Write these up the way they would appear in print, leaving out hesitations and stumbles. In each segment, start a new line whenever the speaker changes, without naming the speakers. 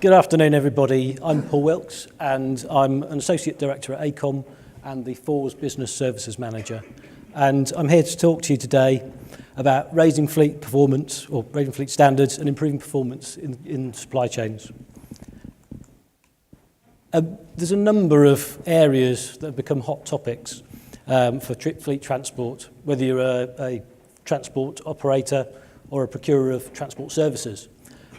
Good afternoon, everybody. I'm Paul Wilkes, and I'm an Associate Director at ACOM and the FORS Business Services Manager. And I'm here to talk to you today about raising fleet performance, or raising fleet standards and improving performance in supply chains. There's a number of areas that have become hot topics for fleet transport, whether you're a transport operator or a procurer of transport services.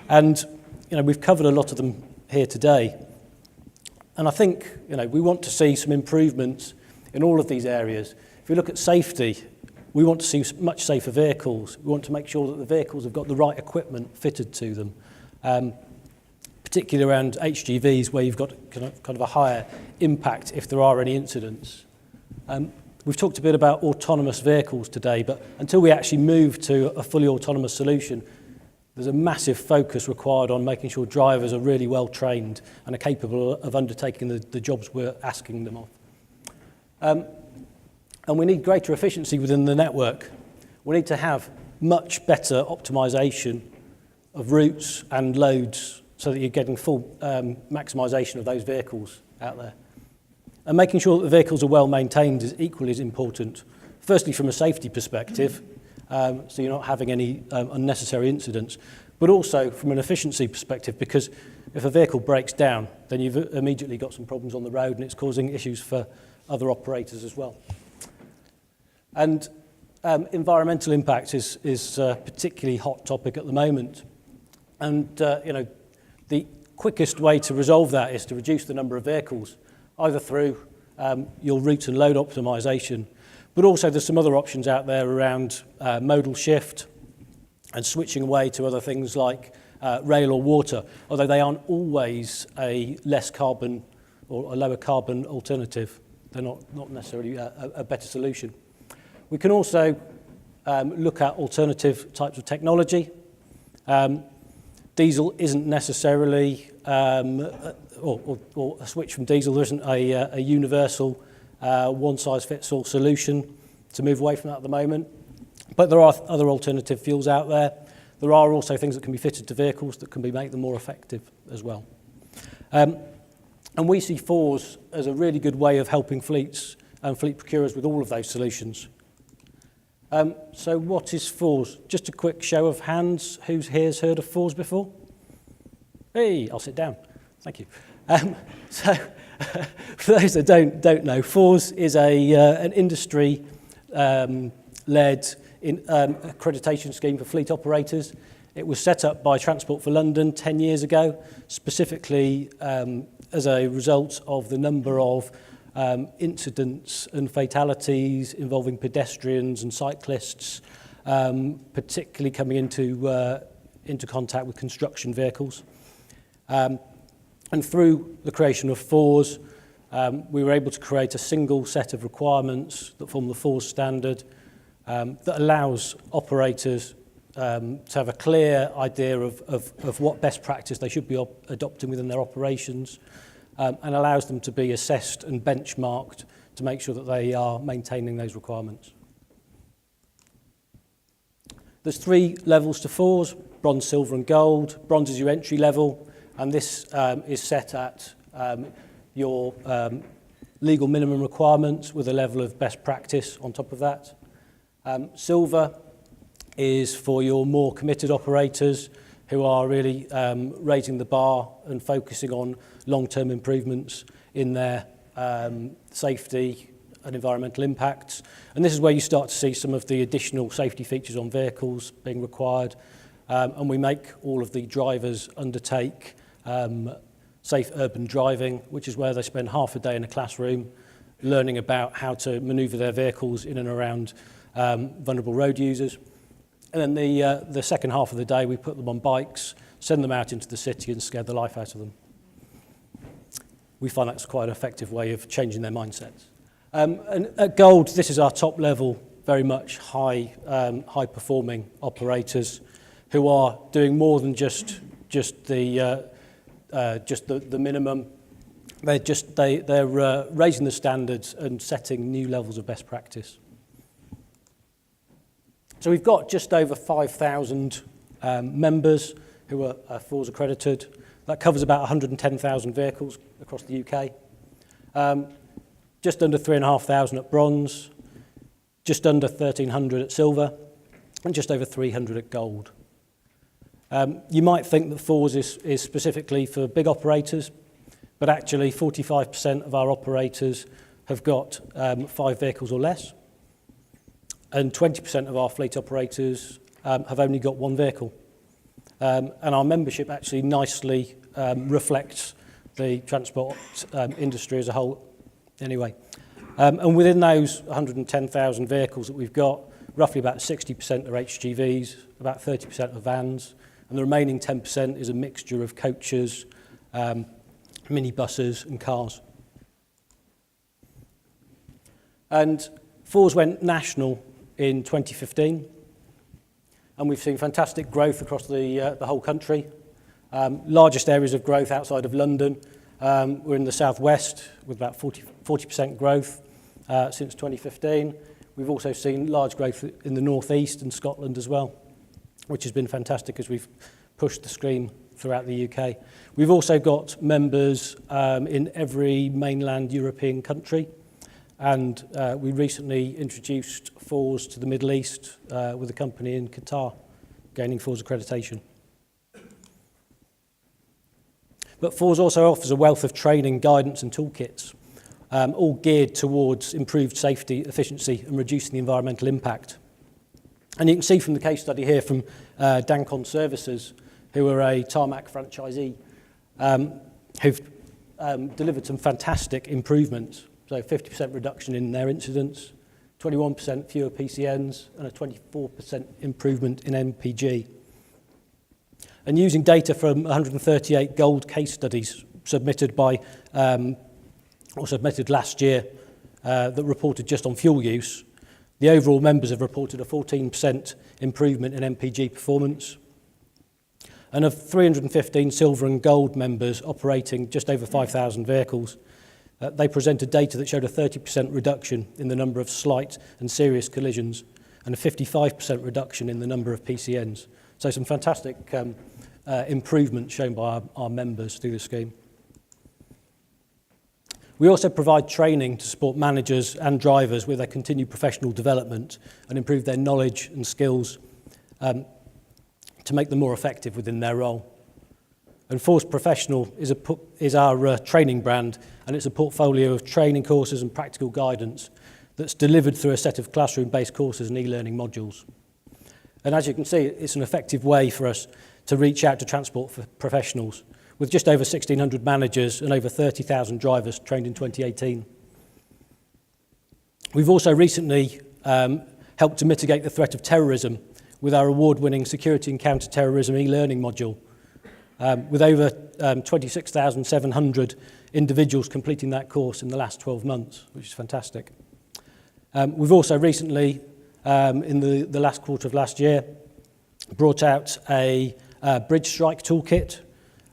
And we've covered a lot of them here today. And I think, we want to see some improvements in all of these areas. If we look at safety, we want to see much safer vehicles. We want to make sure that the vehicles have got the right equipment fitted to them, particularly around HGVs where you've got kind of a higher impact if there are any incidents. We've talked a bit about autonomous vehicles today, but until we actually move to a fully autonomous solution, there's a massive focus required on making sure drivers are really well trained and are capable of undertaking the jobs we're asking them of. And we need greater efficiency within the network. We need to have much better optimization of routes and loads so that you're getting full maximisation of those vehicles out there. And making sure that the vehicles are well maintained is equally as important. Firstly, from a safety perspective, so you're not having any unnecessary incidents, but also from an efficiency perspective, because if a vehicle breaks down, then you've immediately got some problems on the road and it's causing issues for other operators as well. And environmental impact is a particularly hot topic at the moment. And the quickest way to resolve that is to reduce the number of vehicles, either through your route and load optimization, but also there's some other options out there around modal shift and switching away to other things like rail or water, although they aren't always a less carbon or a lower carbon alternative. They're not necessarily a better solution. We can also look at alternative types of technology. Diesel isn't necessarily, or a switch from diesel, there isn't a universal one-size-fits-all solution to move away from that at the moment. But there are other alternative fuels out there. There are also things that can be fitted to vehicles that can make them more effective as well. And we see FORS as a really good way of helping fleets and fleet procurers with all of those solutions. So what is FORS? Just a quick show of hands. Who here has heard of FORS before? Hey, I'll sit down. Thank you. So for those that don't know, FORS is an industry led accreditation scheme for fleet operators. It was set up by Transport for London 10 years ago, specifically as a result of the number of incidents and fatalities involving pedestrians and cyclists, particularly coming into contact with construction vehicles. And through the creation of FORS, we were able to create a single set of requirements that form the FORS standard that allows operators to have a clear idea of what best practice they should be adopting within their operations, and allows them to be assessed and benchmarked to make sure that they are maintaining those requirements. There's 3 levels to FORS: bronze, silver and gold. Bronze is your entry level, and this is set at your legal minimum requirements with a level of best practice on top of that. Silver is for your more committed operators who are really raising the bar and focusing on long-term improvements in their safety and environmental impacts. And this is where you start to see some of the additional safety features on vehicles being required. And we make all of the drivers undertake safe urban driving, which is where they spend half a day in a classroom learning about how to manoeuvre their vehicles in and around vulnerable road users. And then the second half of the day, we put them on bikes, send them out into the city and scare the life out of them. We find that's quite an effective way of changing their mindsets. And at Gold, this is our top level, very much high performing operators who are doing more than just the minimum. They're raising the standards and setting new levels of best practice. So we've got just over 5,000 members who are FORS accredited. That covers about 110,000 vehicles across the UK. Just under 3,500 at bronze, just under 1,300 at silver, and just over 300 at gold. You might think that FORS is specifically for big operators, but actually 45% of our operators have got 5 vehicles or less, and 20% of our fleet operators have only got 1 vehicle. And our membership actually nicely reflects the transport industry as a whole anyway. And within those 110,000 vehicles that we've got, roughly about 60% are HGVs, about 30% are vans, and the remaining 10% is a mixture of coaches, minibuses and cars. And FORS went national in 2015, and we've seen fantastic growth across the whole country. Largest areas of growth outside of London, we're in the southwest with about 40% growth since 2015. We've also seen large growth in the northeast and Scotland as well, which has been fantastic as we've pushed the scheme throughout the UK. We've also got members in every mainland European country, and we recently introduced FORS to the Middle East with a company in Qatar, gaining FORS accreditation. But FORS also offers a wealth of training, guidance and toolkits, all geared towards improved safety, efficiency and reducing the environmental impact. And you can see from the case study here from Dancon Services, who are a tarmac franchisee, who've delivered some fantastic improvements. So 50% reduction in their incidents, 21% fewer PCNs and a 24% improvement in MPG. And using data from 138 gold case studies submitted submitted last year that reported just on fuel use, the overall members have reported a 14% improvement in MPG performance. And of 315 silver and gold members operating just over 5,000 vehicles, they presented data that showed a 30% reduction in the number of slight and serious collisions and a 55% reduction in the number of PCNs. So some fantastic improvements shown by our members through the scheme. We also provide training to support managers and drivers with their continued professional development and improve their knowledge and skills to make them more effective within their role. And FORS Professional is our training brand, and it's a portfolio of training courses and practical guidance that's delivered through a set of classroom-based courses and e-learning modules. And as you can see, it's an effective way for us to reach out to transport for professionals, with just over 1,600 managers and over 30,000 drivers trained in 2018. We've also recently helped to mitigate the threat of terrorism with our award-winning Security and Counter-Terrorism e-learning module, with over 26,700 individuals completing that course in the last 12 months, which is fantastic. We've also recently, in the last quarter of last year, brought out a bridge strike toolkit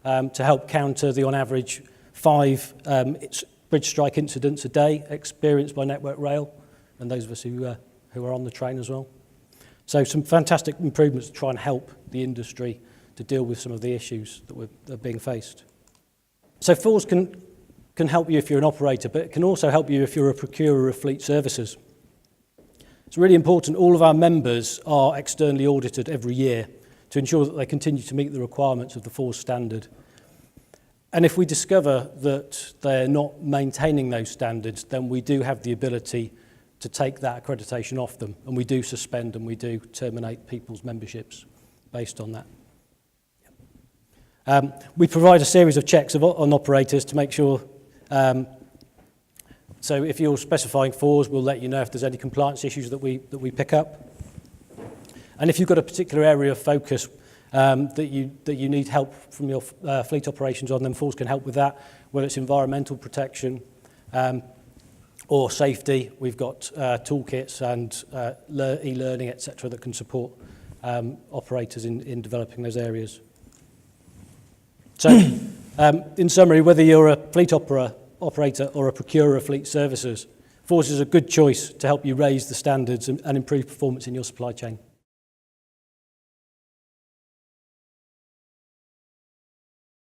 to help counter the, on average, 5 bridge strike incidents a day experienced by Network Rail, and those of us who are on the train as well. So some fantastic improvements to try and help the industry to deal with some of the issues that are being faced. So FORS can help you if you're an operator, but it can also help you if you're a procurer of fleet services. It's really important all of our members are externally audited every year to ensure that they continue to meet the requirements of the FORS standard. And if we discover that they're not maintaining those standards, then we do have the ability to take that accreditation off them, and we do suspend and we do terminate people's memberships based on that. We provide a series of checks on operators to make sure, so if you're specifying FORS, we'll let you know if there's any compliance issues that we pick up. And if you've got a particular area of focus that you need help from your fleet operations on, then FORS can help with that, whether it's environmental protection or safety. We've got toolkits and e-learning, etc., that can support operators in developing those areas. So, in summary, whether you're a fleet operator or a procurer of fleet services, FORS is a good choice to help you raise the standards and improve performance in your supply chain.